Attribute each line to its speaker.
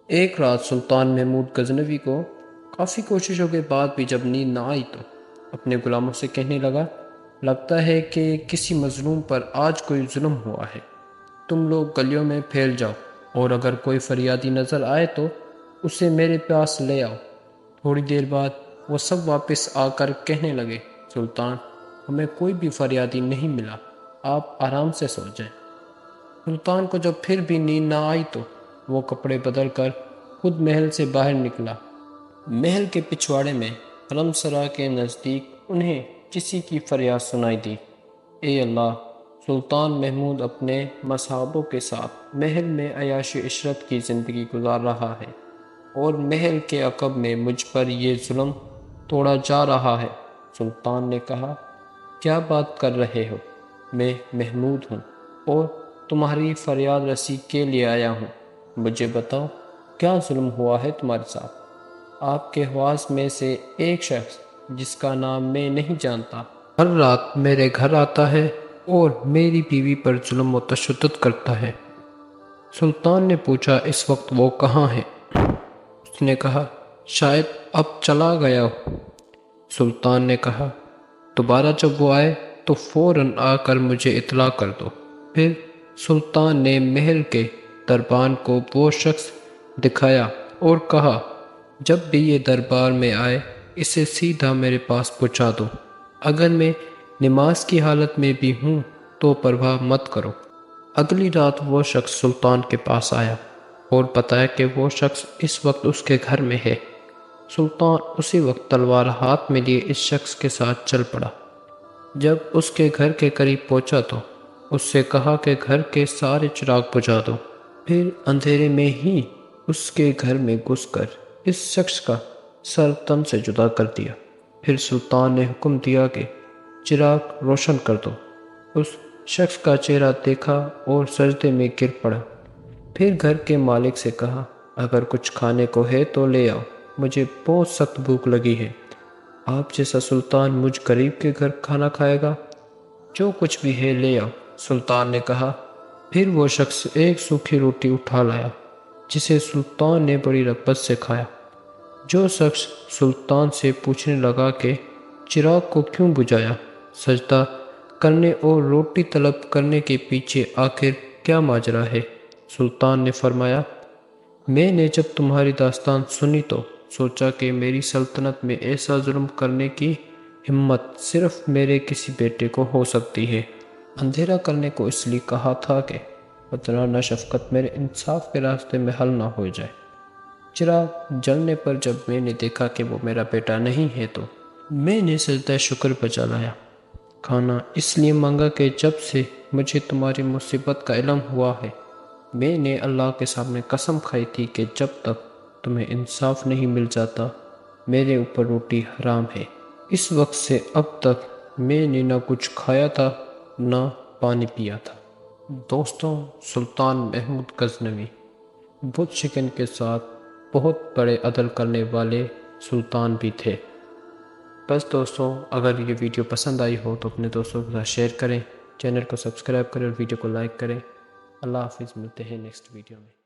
Speaker 1: ایک رات سلطان محمود غزنوی کو کافی کوششوں کے بعد بھی جب نیند نہ آئی تو اپنے غلاموں سے کہنے لگا، لگتا ہے کہ کسی مظلوم پر آج کوئی ظلم ہوا ہے۔ تم لوگ گلیوں میں پھیل جاؤ اور اگر کوئی فریادی نظر آئے تو اسے میرے پاس لے آؤ۔ تھوڑی دیر بعد وہ سب واپس آ کر کہنے لگے، سلطان، ہمیں کوئی بھی فریادی نہیں ملا، آپ آرام سے سو جائیں۔ سلطان کو جب پھر بھی نیند نہ آئی تو وہ کپڑے بدل کر خود محل سے باہر نکلا۔ محل کے پچھواڑے میں حرم سرا کے نزدیک انہیں کسی کی فریاد سنائی دی، اے اللہ! سلطان محمود اپنے مصحابوں کے ساتھ محل میں عیاش و عشرت کی زندگی گزار رہا ہے اور محل کے عقب میں مجھ پر یہ ظلم توڑا جا رہا ہے۔ سلطان نے کہا، کیا بات کر رہے ہو؟ میں محمود ہوں اور تمہاری فریاد رسی کے لیے آیا ہوں۔ مجھے بتاؤ، کیا ظلم ہوا ہے تمہارے ساتھ؟ آپ کے حواس میں سے ایک شخص جس کا نام میں نہیں جانتا ہر رات میرے گھر آتا ہے اور میری بیوی پر ظلم و تشدد کرتا ہے۔ سلطان نے پوچھا، اس وقت وہ کہاں ہے؟ اس نے کہا، شاید اب چلا گیا ہو۔ سلطان نے کہا، دوبارہ جب وہ آئے تو فوراً آ کر مجھے اطلاع کر دو۔ پھر سلطان نے محل کے دربان کو وہ شخص دکھایا اور کہا، جب بھی یہ دربار میں آئے اسے سیدھا میرے پاس پہنچا دو۔ اگر میں نماز کی حالت میں بھی ہوں تو پرواہ مت کرو۔ اگلی رات وہ شخص سلطان کے پاس آیا اور بتایا کہ وہ شخص اس وقت اس کے گھر میں ہے۔ سلطان اسی وقت تلوار ہاتھ میں لیے اس شخص کے ساتھ چل پڑا۔ جب اس کے گھر کے قریب پہنچا تو اس سے کہا کہ گھر کے سارے چراغ بجھا دو۔ پھر اندھیرے میں ہی اس کے گھر میں گھس کر اس شخص کا سر تن سے جدا کر دیا۔ پھر سلطان نے حکم دیا کہ چراغ روشن کر دو۔ اس شخص کا چہرہ دیکھا اور سجدے میں گر پڑا۔ پھر گھر کے مالک سے کہا، اگر کچھ کھانے کو ہے تو لے آؤ، مجھے بہت سخت بھوک لگی ہے۔ آپ جیسا سلطان مجھ غریب کے گھر کھانا کھائے گا؟ جو کچھ بھی ہے لے آؤ، سلطان نے کہا۔ پھر وہ شخص ایک سوکھی روٹی اٹھا لایا جسے سلطان نے بڑی رغبت سے کھایا۔ جو شخص سلطان سے پوچھنے لگا کہ چراغ کو کیوں بجھایا، سجدہ کرنے اور روٹی طلب کرنے کے پیچھے آخر کیا ماجرا ہے؟ سلطان نے فرمایا، میں نے جب تمہاری داستان سنی تو سوچا کہ میری سلطنت میں ایسا ظلم کرنے کی ہمت صرف میرے کسی بیٹے کو ہو سکتی ہے۔ اندھیرا کرنے کو اس لیے کہا تھا کہ بدرانہ شفقت میرے انصاف کے راستے میں حل نہ ہو جائے۔ چراغ جلنے پر جب میں نے دیکھا کہ وہ میرا بیٹا نہیں ہے تو میں نے سجدہ شکر بجا لایا۔ کھانا اس لیے مانگا کہ جب سے مجھے تمہاری مصیبت کا علم ہوا ہے میں نے اللہ کے سامنے قسم کھائی تھی کہ جب تک تمہیں انصاف نہیں مل جاتا میرے اوپر روٹی حرام ہے۔ اس وقت سے اب تک میں نے نہ کچھ کھایا تھا نہ پانی پیا تھا۔ دوستوں، سلطان محمود غزنوی بت شکن کے ساتھ بہت بڑے عدل کرنے والے سلطان بھی تھے۔ بس دوستوں، اگر یہ ویڈیو پسند آئی ہو تو اپنے دوستوں کے ساتھ شیئر کریں، چینل کو سبسکرائب کریں اور ویڈیو کو لائک کریں۔ اللہ حافظ، ملتے ہیں نیکسٹ ویڈیو میں۔